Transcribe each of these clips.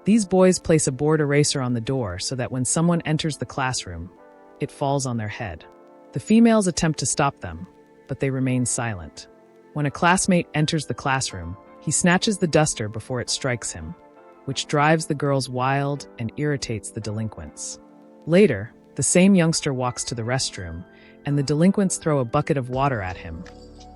These boys place a board eraser on the door so that when someone enters the classroom, it falls on their head. The females attempt to stop them, but they remain silent. When a classmate enters the classroom, he snatches the duster before it strikes him, which drives the girls wild and irritates the delinquents. Later, the same youngster walks to the restroom, and the delinquents throw a bucket of water at him,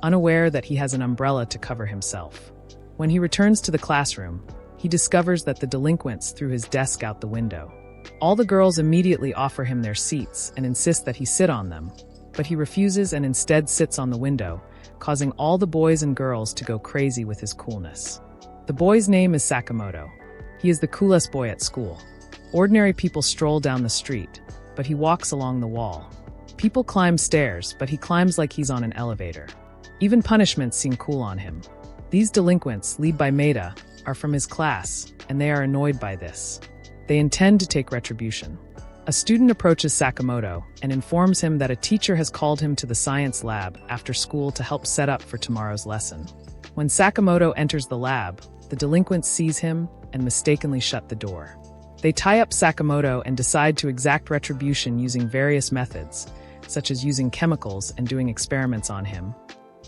unaware that he has an umbrella to cover himself. When he returns to the classroom, he discovers that the delinquents threw his desk out the window. All the girls immediately offer him their seats and insist that he sit on them, but he refuses and instead sits on the window, causing all the boys and girls to go crazy with his coolness. The boy's name is Sakamoto. He is the coolest boy at school. Ordinary people stroll down the street, but he walks along the wall. People climb stairs, but he climbs like he's on an elevator. Even punishments seem cool on him. These delinquents, led by Maida, are from his class, and they are annoyed by this. They intend to take retribution. A student approaches Sakamoto and informs him that a teacher has called him to the science lab after school to help set up for tomorrow's lesson. When Sakamoto enters the lab, the delinquents seize him and mistakenly shut the door. They tie up Sakamoto and decide to exact retribution using various methods, such as using chemicals and doing experiments on him,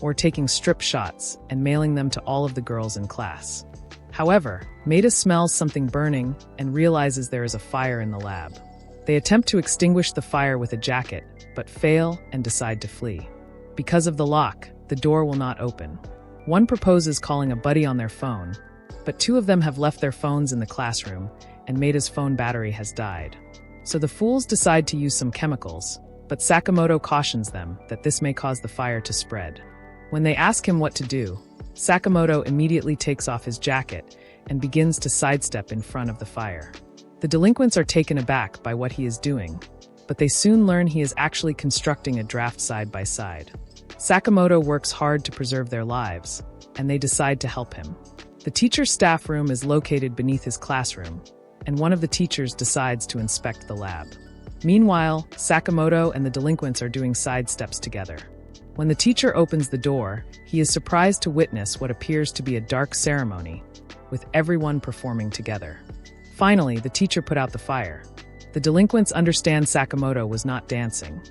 or taking strip shots and mailing them to all of the girls in class. However, Maida smells something burning and realizes there is a fire in the lab. They attempt to extinguish the fire with a jacket, but fail and decide to flee. Because of the lock, the door will not open. One proposes calling a buddy on their phone, but two of them have left their phones in the classroom, and Maida's phone battery has died. So the fools decide to use some chemicals, but Sakamoto cautions them that this may cause the fire to spread. When they ask him what to do, Sakamoto immediately takes off his jacket and begins to sidestep in front of the fire. The delinquents are taken aback by what he is doing, but they soon learn he is actually constructing a draft side-by-side. Sakamoto works hard to preserve their lives, and they decide to help him. The teacher's staff room is located beneath his classroom, and one of the teachers decides to inspect the lab. Meanwhile, Sakamoto and the delinquents are doing sidesteps together. When the teacher opens the door, he is surprised to witness what appears to be a dark ceremony, with everyone performing together. Finally, the teacher put out the fire. The delinquents understand Sakamoto was not dancing.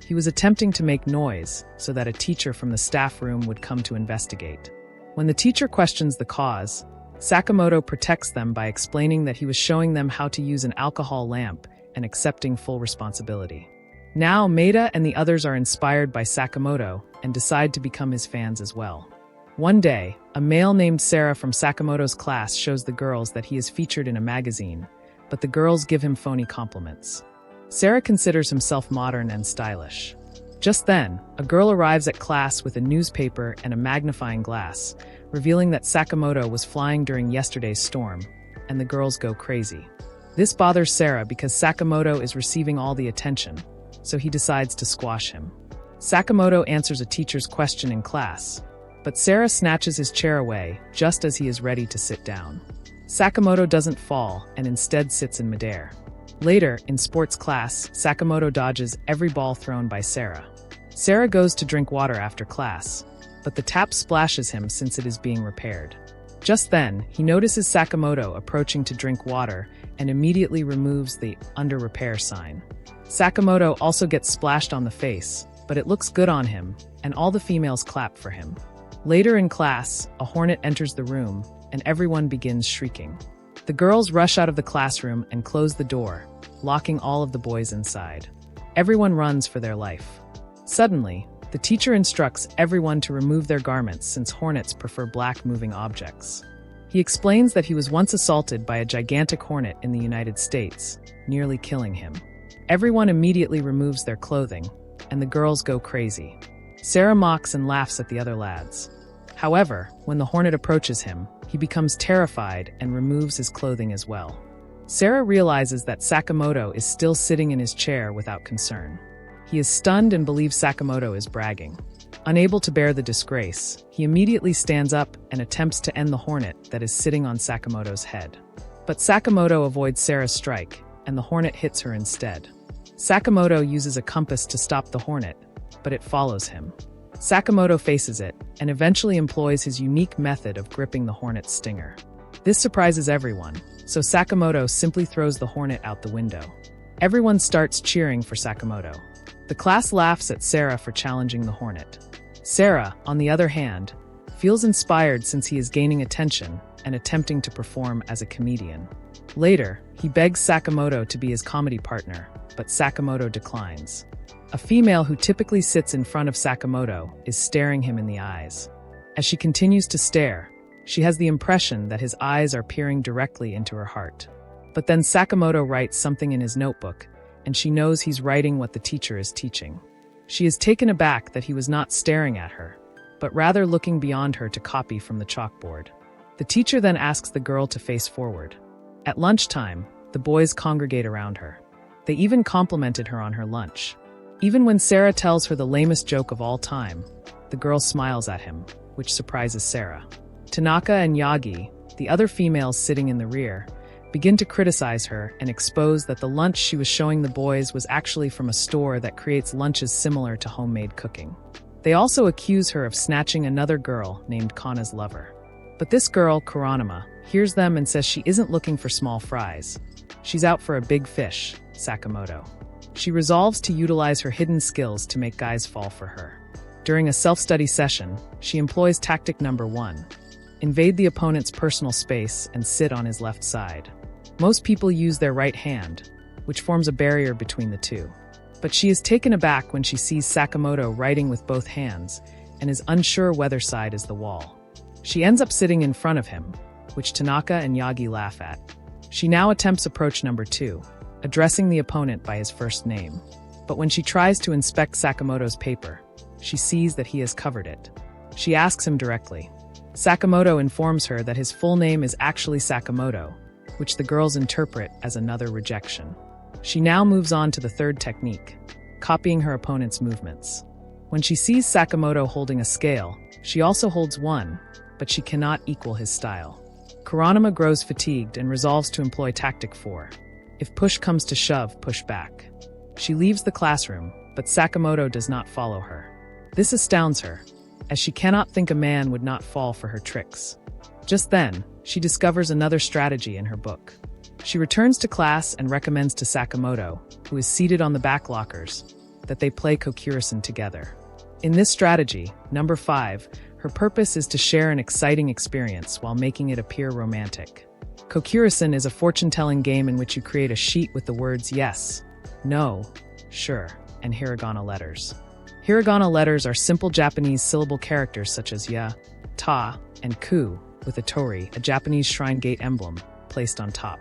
He was attempting to make noise so that a teacher from the staff room would come to investigate. When the teacher questions the cause, Sakamoto protects them by explaining that he was showing them how to use an alcohol lamp and accepting full responsibility. Now, Maida and the others are inspired by Sakamoto and decide to become his fans as well. One day, a male named Sarah from Sakamoto's class shows the girls that he is featured in a magazine, but the girls give him phony compliments. Sarah considers himself modern and stylish. Just then, a girl arrives at class with a newspaper and a magnifying glass, revealing that Sakamoto was flying during yesterday's storm, and the girls go crazy. This bothers Sarah because Sakamoto is receiving all the attention, so he decides to squash him. Sakamoto answers a teacher's question in class, but Sarah snatches his chair away just as he is ready to sit down. Sakamoto doesn't fall and instead sits in midair. Later, in sports class, Sakamoto dodges every ball thrown by Sarah. Sarah goes to drink water after class, but the tap splashes him since it is being repaired. Just then, he notices Sakamoto approaching to drink water and immediately removes the under repair sign. Sakamoto also gets splashed on the face, but it looks good on him, and all the females clap for him. Later in class, a hornet enters the room, and everyone begins shrieking. The girls rush out of the classroom and close the door, locking all of the boys inside. Everyone runs for their life. Suddenly, the teacher instructs everyone to remove their garments since hornets prefer black moving objects. He explains that he was once assaulted by a gigantic hornet in the United States, nearly killing him. Everyone immediately removes their clothing, and the girls go crazy. Sarah mocks and laughs at the other lads. However, when the hornet approaches him, he becomes terrified and removes his clothing as well. Sarah realizes that Sakamoto is still sitting in his chair without concern. He is stunned and believes Sakamoto is bragging. Unable to bear the disgrace, he immediately stands up and attempts to end the hornet that is sitting on Sakamoto's head. But Sakamoto avoids Sarah's strike, and the hornet hits her instead. Sakamoto uses a compass to stop the hornet, but it follows him. Sakamoto faces it, and eventually employs his unique method of gripping the hornet's stinger. This surprises everyone, so Sakamoto simply throws the hornet out the window. Everyone starts cheering for Sakamoto. The class laughs at Sarah for challenging the hornet. Sarah, on the other hand, feels inspired since he is gaining attention and attempting to perform as a comedian. Later, he begs Sakamoto to be his comedy partner, but Sakamoto declines. A female who typically sits in front of Sakamoto is staring him in the eyes. As she continues to stare, she has the impression that his eyes are peering directly into her heart. But then Sakamoto writes something in his notebook, and she knows he's writing what the teacher is teaching. She is taken aback that he was not staring at her, but rather looking beyond her to copy from the chalkboard. The teacher then asks the girl to face forward. At lunchtime, the boys congregate around her. They even complimented her on her lunch. Even when Sarah tells her the lamest joke of all time, the girl smiles at him, which surprises Sarah. Tanaka and Yagi, the other females sitting in the rear, begin to criticize her and expose that the lunch she was showing the boys was actually from a store that creates lunches similar to homemade cooking. They also accuse her of snatching another girl named Kana's lover. But this girl, Kuranuma, hears them and says she isn't looking for small fries. She's out for a big fish, Sakamoto. She resolves to utilize her hidden skills to make guys fall for her. During a self-study session, she employs tactic number 1. Invade the opponent's personal space and sit on his left side. Most people use their right hand, which forms a barrier between the two. But she is taken aback when she sees Sakamoto writing with both hands and is unsure whether side is the wall. She ends up sitting in front of him, which Tanaka and Yagi laugh at. She now attempts approach number 2, addressing the opponent by his first name. But when she tries to inspect Sakamoto's paper, she sees that he has covered it. She asks him directly. Sakamoto informs her that his full name is actually Sakamoto, which the girls interpret as another rejection. She now moves on to the third technique, copying her opponent's movements. When she sees Sakamoto holding a scale, she also holds one, but she cannot equal his style. Kuranuma grows fatigued and resolves to employ tactic 4. If push comes to shove, push back. She leaves the classroom, but Sakamoto does not follow her. This astounds her, as she cannot think a man would not fall for her tricks. Just then, she discovers another strategy in her book. She returns to class and recommends to Sakamoto, who is seated on the back lockers, that they play Kokurisan together. In this strategy, number 5, her purpose is to share an exciting experience while making it appear romantic. Kokurisan is a fortune-telling game in which you create a sheet with the words yes, no, sure, and hiragana letters. Hiragana letters are simple Japanese syllable characters such as ya, ta, and ku, with a tori, a Japanese shrine gate emblem, placed on top.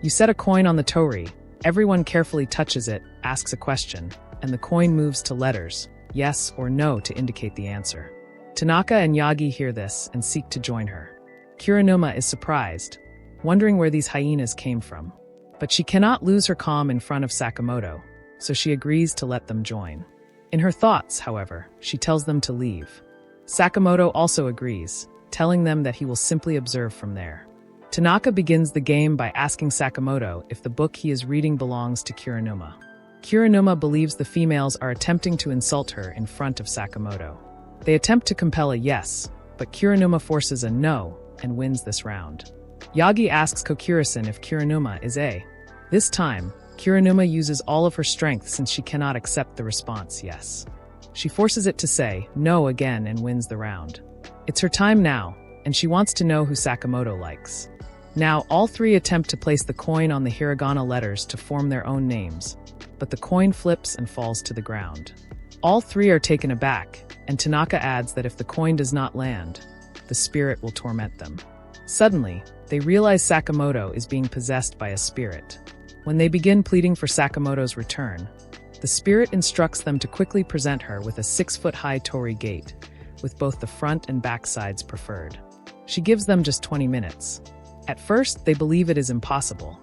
You set a coin on the tori, everyone carefully touches it, asks a question, and the coin moves to letters, yes or no, to indicate the answer. Tanaka and Yagi hear this and seek to join her. Kuranuma is surprised, wondering where these hyenas came from. But she cannot lose her calm in front of Sakamoto, so she agrees to let them join. In her thoughts, however, she tells them to leave. Sakamoto also agrees, telling them that he will simply observe from there. Tanaka begins the game by asking Sakamoto if the book he is reading belongs to Kuranuma. Kuranuma believes the females are attempting to insult her in front of Sakamoto. They attempt to compel a yes, but Kuranuma forces a no and wins this round. Yagi asks Kokurisan if Kuranuma is A. This time, Kuranuma uses all of her strength since she cannot accept the response yes. She forces it to say no again and wins the round. It's her time now, and she wants to know who Sakamoto likes. Now, all three attempt to place the coin on the hiragana letters to form their own names, but the coin flips and falls to the ground. All three are taken aback, and Tanaka adds that if the coin does not land, the spirit will torment them. Suddenly, they realize Sakamoto is being possessed by a spirit. When they begin pleading for Sakamoto's return, the spirit instructs them to quickly present her with a 6-foot-high torii gate, with both the front and back sides preferred. She gives them just 20 minutes. At first, they believe it is impossible.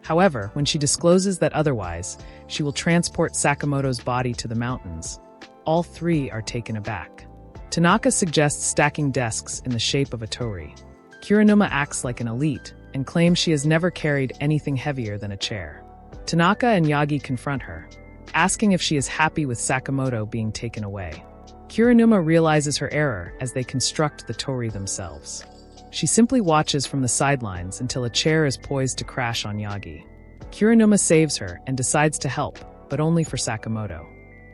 However, when she discloses that otherwise, she will transport Sakamoto's body to the mountains, all three are taken aback. Tanaka suggests stacking desks in the shape of a torii. Kuranuma acts like an elite and claims she has never carried anything heavier than a chair. Tanaka and Yagi confront her, asking if she is happy with Sakamoto being taken away. Kuranuma realizes her error as they construct the torii themselves. She simply watches from the sidelines until a chair is poised to crash on Yagi. Kiranuma saves her and decides to help, but only for Sakamoto.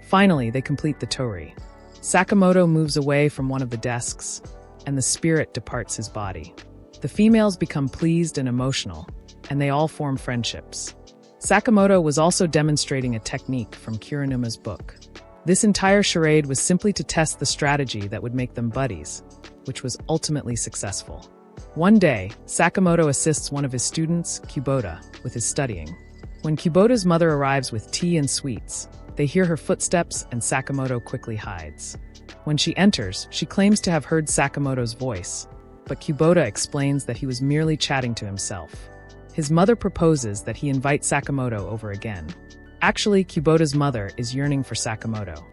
Finally, they complete the tori. Sakamoto moves away from one of the desks, and the spirit departs his body. The females become pleased and emotional, and they all form friendships. Sakamoto was also demonstrating a technique from Kiranuma's book. This entire charade was simply to test the strategy that would make them buddies, which was ultimately successful. One day, Sakamoto assists one of his students, Kubota, with his studying. When Kubota's mother arrives with tea and sweets, they hear her footsteps and Sakamoto quickly hides. When she enters, she claims to have heard Sakamoto's voice, but Kubota explains that he was merely chatting to himself. His mother proposes that he invite Sakamoto over again. Actually, Kubota's mother is yearning for Sakamoto.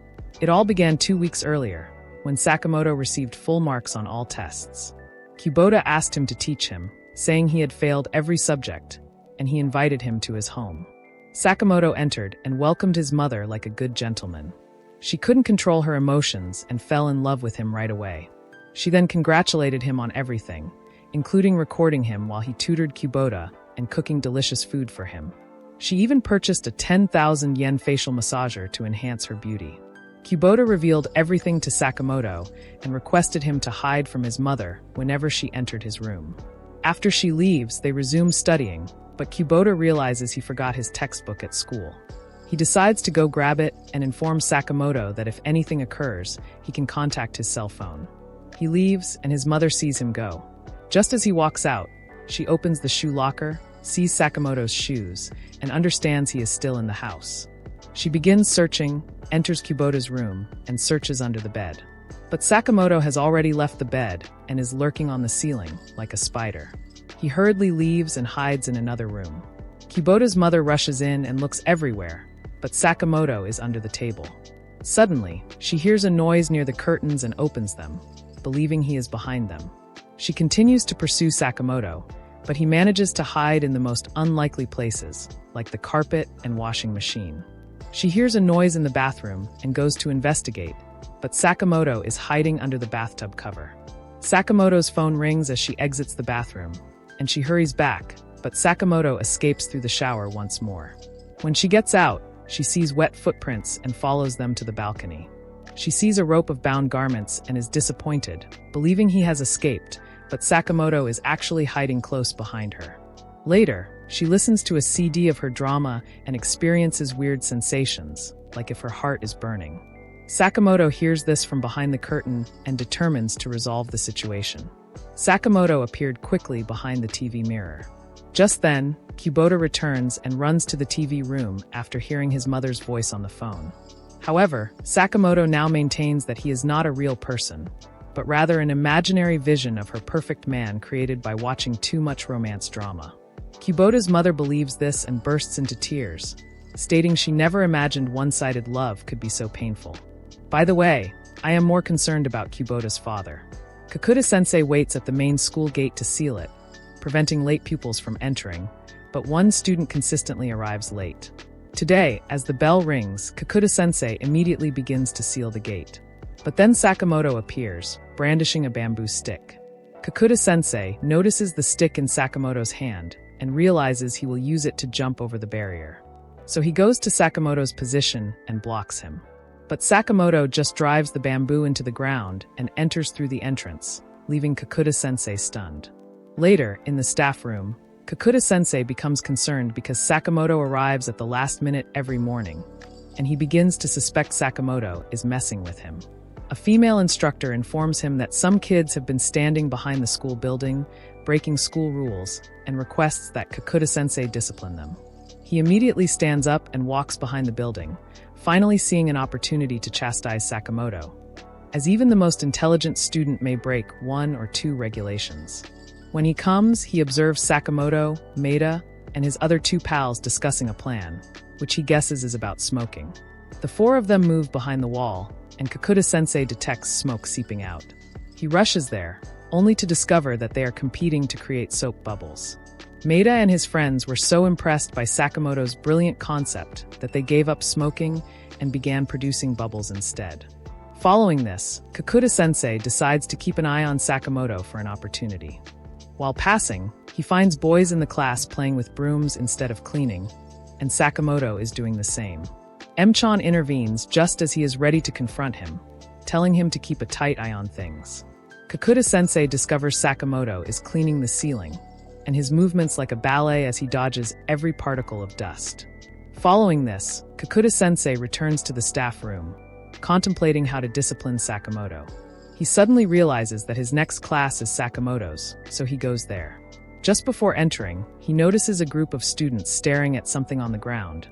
It all began 2 weeks earlier, when Sakamoto received full marks on all tests. Kubota asked him to teach him, saying he had failed every subject, and he invited him to his home. Sakamoto entered and welcomed his mother like a good gentleman. She couldn't control her emotions and fell in love with him right away. She then congratulated him on everything, including recording him while he tutored Kubota and cooking delicious food for him. She even purchased a 10,000 yen facial massager to enhance her beauty. Kubota revealed everything to Sakamoto and requested him to hide from his mother whenever she entered his room. After she leaves, they resume studying, but Kubota realizes he forgot his textbook at school. He decides to go grab it and informs Sakamoto that if anything occurs, he can contact his cell phone. He leaves, and his mother sees him go. Just as he walks out, she opens the shoe locker, sees Sakamoto's shoes, and understands he is still in the house. She begins searching, enters Kubota's room, and searches under the bed. But Sakamoto has already left the bed and is lurking on the ceiling like a spider. He hurriedly leaves and hides in another room. Kubota's mother rushes in and looks everywhere, but Sakamoto is under the table. Suddenly, she hears a noise near the curtains and opens them, believing he is behind them. She continues to pursue Sakamoto, but he manages to hide in the most unlikely places, like the carpet and washing machine. She hears a noise in the bathroom and goes to investigate, but Sakamoto is hiding under the bathtub cover. Sakamoto's phone rings as she exits the bathroom, and she hurries back, but Sakamoto escapes through the shower once more. When she gets out, she sees wet footprints and follows them to the balcony. She sees a rope of bound garments and is disappointed, believing he has escaped, but Sakamoto is actually hiding close behind her. Later, she listens to a CD of her drama and experiences weird sensations, like if her heart is burning. Sakamoto hears this from behind the curtain and determines to resolve the situation. Sakamoto appeared quickly behind the TV mirror. Just then, Kubota returns and runs to the TV room after hearing his mother's voice on the phone. However, Sakamoto now maintains that he is not a real person, but rather an imaginary vision of her perfect man created by watching too much romance drama. Kubota's mother believes this and bursts into tears, stating she never imagined one-sided love could be so painful. By the way, I am more concerned about Kubota's father. Kakuta-sensei waits at the main school gate to seal it, preventing late pupils from entering, but one student consistently arrives late. Today, as the bell rings, Kakuta-sensei immediately begins to seal the gate. But then Sakamoto appears, brandishing a bamboo stick. Kakuta-sensei notices the stick in Sakamoto's hand and realizes he will use it to jump over the barrier. So he goes to Sakamoto's position and blocks him. But Sakamoto just drives the bamboo into the ground and enters through the entrance, leaving Kakuta-sensei stunned. Later, in the staff room, Kakuta-sensei becomes concerned because Sakamoto arrives at the last minute every morning, and he begins to suspect Sakamoto is messing with him. A female instructor informs him that some kids have been standing behind the school building, breaking school rules, and requests that Kakuta-sensei discipline them. He immediately stands up and walks behind the building, finally seeing an opportunity to chastise Sakamoto, as even the most intelligent student may break 1 or 2 regulations. When he comes, he observes Sakamoto, Maeda, and his other 2 pals discussing a plan, which he guesses is about smoking. The 4 of them move behind the wall, and Kakuta-sensei detects smoke seeping out. He rushes there, only to discover that they are competing to create soap bubbles. Maeda and his friends were so impressed by Sakamoto's brilliant concept that they gave up smoking and began producing bubbles instead. Following this, Kakuta-sensei decides to keep an eye on Sakamoto for an opportunity. While passing, he finds boys in the class playing with brooms instead of cleaning, and Sakamoto is doing the same. M-chan intervenes just as he is ready to confront him, telling him to keep a tight eye on things. Kakuta-sensei discovers Sakamoto is cleaning the ceiling, and his movements like a ballet as he dodges every particle of dust. Following this, Kakuta-sensei returns to the staff room, contemplating how to discipline Sakamoto. He suddenly realizes that his next class is Sakamoto's, so he goes there. Just before entering, he notices a group of students staring at something on the ground,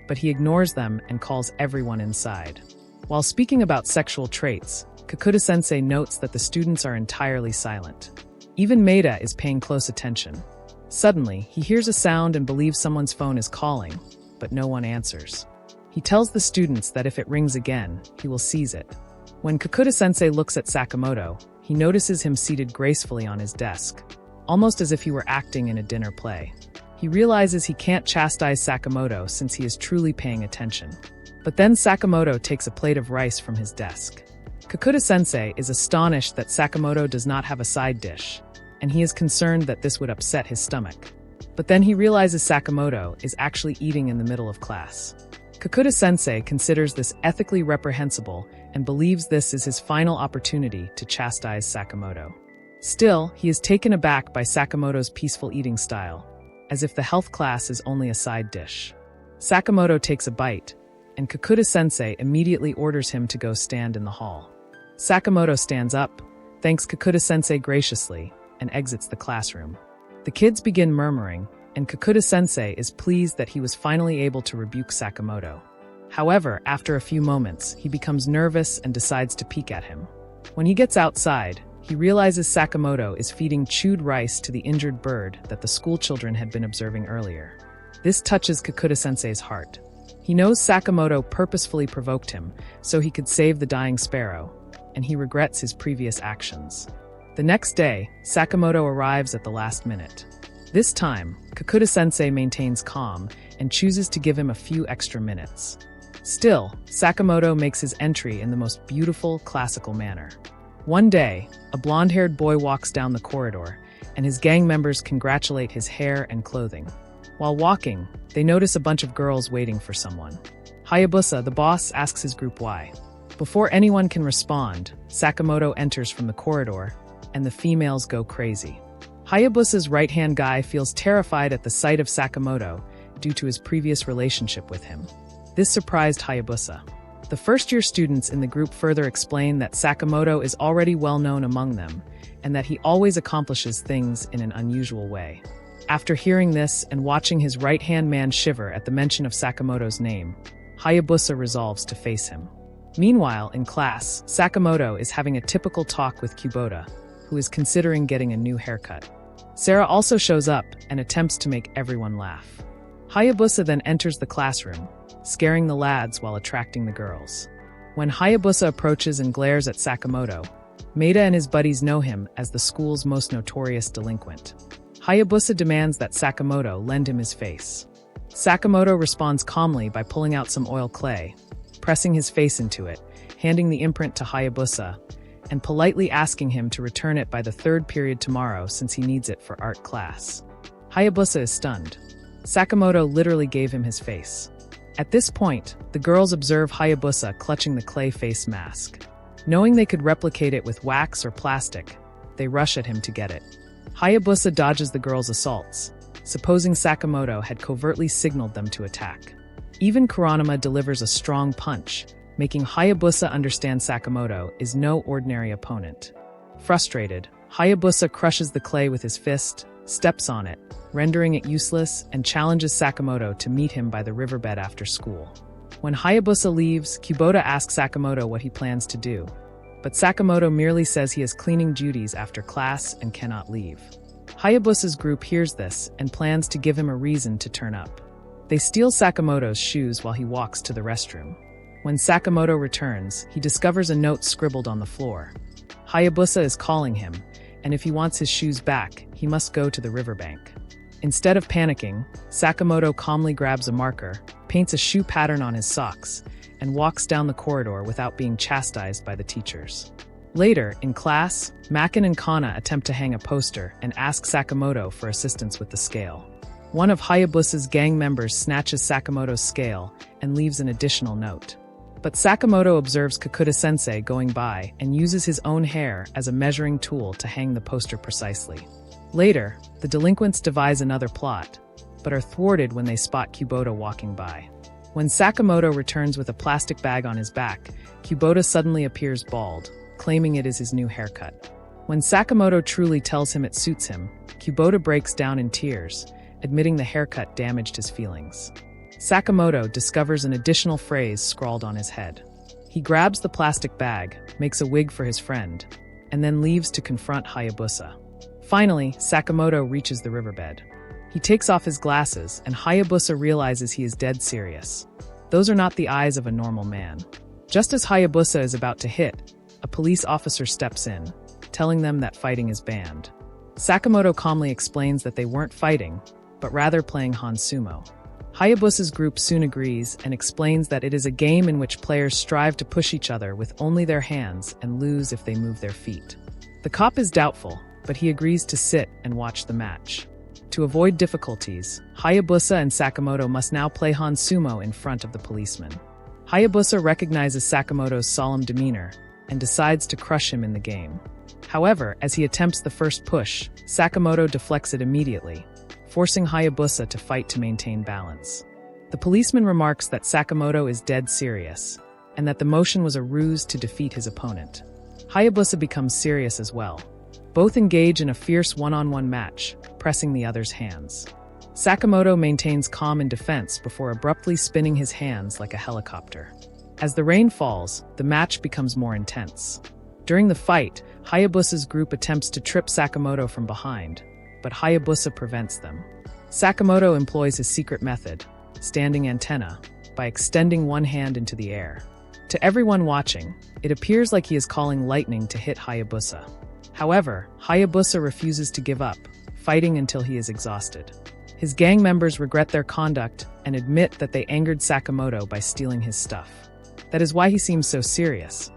but he ignores them and calls everyone inside. While speaking about sexual traits, Kakuta-sensei notes that the students are entirely silent. Even Maeda is paying close attention. Suddenly, he hears a sound and believes someone's phone is calling, but no one answers. He tells the students that if it rings again, he will seize it. When Kakuta-sensei looks at Sakamoto, he notices him seated gracefully on his desk, almost as if he were acting in a dinner play. He realizes he can't chastise Sakamoto since he is truly paying attention. But then Sakamoto takes a plate of rice from his desk. Kakuta-sensei is astonished that Sakamoto does not have a side dish, and he is concerned that this would upset his stomach. But then he realizes Sakamoto is actually eating in the middle of class. Kakuta-sensei considers this ethically reprehensible and believes this is his final opportunity to chastise Sakamoto. Still, he is taken aback by Sakamoto's peaceful eating style, as if the health class is only a side dish. Sakamoto takes a bite, and Kakuta-sensei immediately orders him to go stand in the hall. Sakamoto stands up, thanks Kakuta-sensei graciously, and exits the classroom. The kids begin murmuring, and Kakuta-sensei is pleased that he was finally able to rebuke Sakamoto. However, after a few moments, he becomes nervous and decides to peek at him. When he gets outside, he realizes Sakamoto is feeding chewed rice to the injured bird that the schoolchildren had been observing earlier. This touches Kakuta-sensei's heart. He knows Sakamoto purposefully provoked him so he could save the dying sparrow, and he regrets his previous actions. The next day, Sakamoto arrives at the last minute. This time, Kakuta-sensei maintains calm and chooses to give him a few extra minutes. Still, Sakamoto makes his entry in the most beautiful, classical manner. One day, a blonde-haired boy walks down the corridor, and his gang members congratulate his hair and clothing. While walking, they notice a bunch of girls waiting for someone. Hayabusa, the boss, asks his group why. Before anyone can respond, Sakamoto enters from the corridor, and the females go crazy. Hayabusa's right-hand guy feels terrified at the sight of Sakamoto due to his previous relationship with him. This surprised Hayabusa. The first-year students in the group further explain that Sakamoto is already well-known among them, and that he always accomplishes things in an unusual way. After hearing this and watching his right-hand man shiver at the mention of Sakamoto's name, Hayabusa resolves to face him. Meanwhile, in class, Sakamoto is having a typical talk with Kubota, who is considering getting a new haircut. Sarah also shows up and attempts to make everyone laugh. Hayabusa then enters the classroom, scaring the lads while attracting the girls. When Hayabusa approaches and glares at Sakamoto, Maeda and his buddies know him as the school's most notorious delinquent. Hayabusa demands that Sakamoto lend him his face. Sakamoto responds calmly by pulling out some oil clay, pressing his face into it, handing the imprint to Hayabusa, and politely asking him to return it by the third period tomorrow since he needs it for art class. Hayabusa is stunned. Sakamoto literally gave him his face. At this point, the girls observe Hayabusa clutching the clay face mask. Knowing they could replicate it with wax or plastic, they rush at him to get it. Hayabusa dodges the girls' assaults, supposing Sakamoto had covertly signaled them to attack. Even Kuranuma delivers a strong punch, making Hayabusa understand Sakamoto is no ordinary opponent. Frustrated, Hayabusa crushes the clay with his fist, steps on it, rendering it useless, and challenges Sakamoto to meet him by the riverbed after school. When Hayabusa leaves, Kubota asks Sakamoto what he plans to do, but Sakamoto merely says he has cleaning duties after class and cannot leave. Hayabusa's group hears this and plans to give him a reason to turn up. They steal Sakamoto's shoes while he walks to the restroom. When Sakamoto returns, he discovers a note scribbled on the floor. Hayabusa is calling him, and if he wants his shoes back, he must go to the riverbank. Instead of panicking, Sakamoto calmly grabs a marker, paints a shoe pattern on his socks, and walks down the corridor without being chastised by the teachers. Later, in class, Makin and Kana attempt to hang a poster and ask Sakamoto for assistance with the scale. One of Hayabusa's gang members snatches Sakamoto's scale and leaves an additional note. But Sakamoto observes Kakuta-sensei going by and uses his own hair as a measuring tool to hang the poster precisely. Later, the delinquents devise another plot, but are thwarted when they spot Kubota walking by. When Sakamoto returns with a plastic bag on his back, Kubota suddenly appears bald, claiming it is his new haircut. When Sakamoto truly tells him it suits him, Kubota breaks down in tears, admitting the haircut damaged his feelings. Sakamoto discovers an additional phrase scrawled on his head. He grabs the plastic bag, makes a wig for his friend, and then leaves to confront Hayabusa. Finally, Sakamoto reaches the riverbed. He takes off his glasses, and Hayabusa realizes he is dead serious. Those are not the eyes of a normal man. Just as Hayabusa is about to hit, a police officer steps in, telling them that fighting is banned. Sakamoto calmly explains that they weren't fighting, but rather playing Hansumo. Hayabusa's group soon agrees and explains that it is a game in which players strive to push each other with only their hands and lose if they move their feet. The cop is doubtful, but he agrees to sit and watch the match. To avoid difficulties, Hayabusa and Sakamoto must now play Hansumo in front of the policeman. Hayabusa recognizes Sakamoto's solemn demeanor and decides to crush him in the game. However, as he attempts the first push, Sakamoto deflects it immediately, forcing Hayabusa to fight to maintain balance. The policeman remarks that Sakamoto is dead serious, and that the motion was a ruse to defeat his opponent. Hayabusa becomes serious as well. Both engage in a fierce one-on-one match, pressing the other's hands. Sakamoto maintains calm in defense before abruptly spinning his hands like a helicopter. As the rain falls, the match becomes more intense. During the fight, Hayabusa's group attempts to trip Sakamoto from behind, but Hayabusa prevents them. Sakamoto employs his secret method, standing antenna, by extending one hand into the air. To everyone watching, it appears like he is calling lightning to hit Hayabusa. However, Hayabusa refuses to give up, fighting until he is exhausted. His gang members regret their conduct and admit that they angered Sakamoto by stealing his stuff. That is why he seems so serious.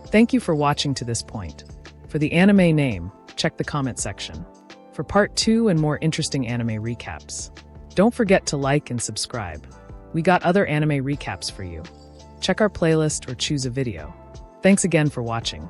Thank you for watching to this point. For the anime name, check the comment section. For part 2 and more interesting anime recaps. Don't forget to like and subscribe. We got other anime recaps for you. Check our playlist or choose a video. Thanks again for watching.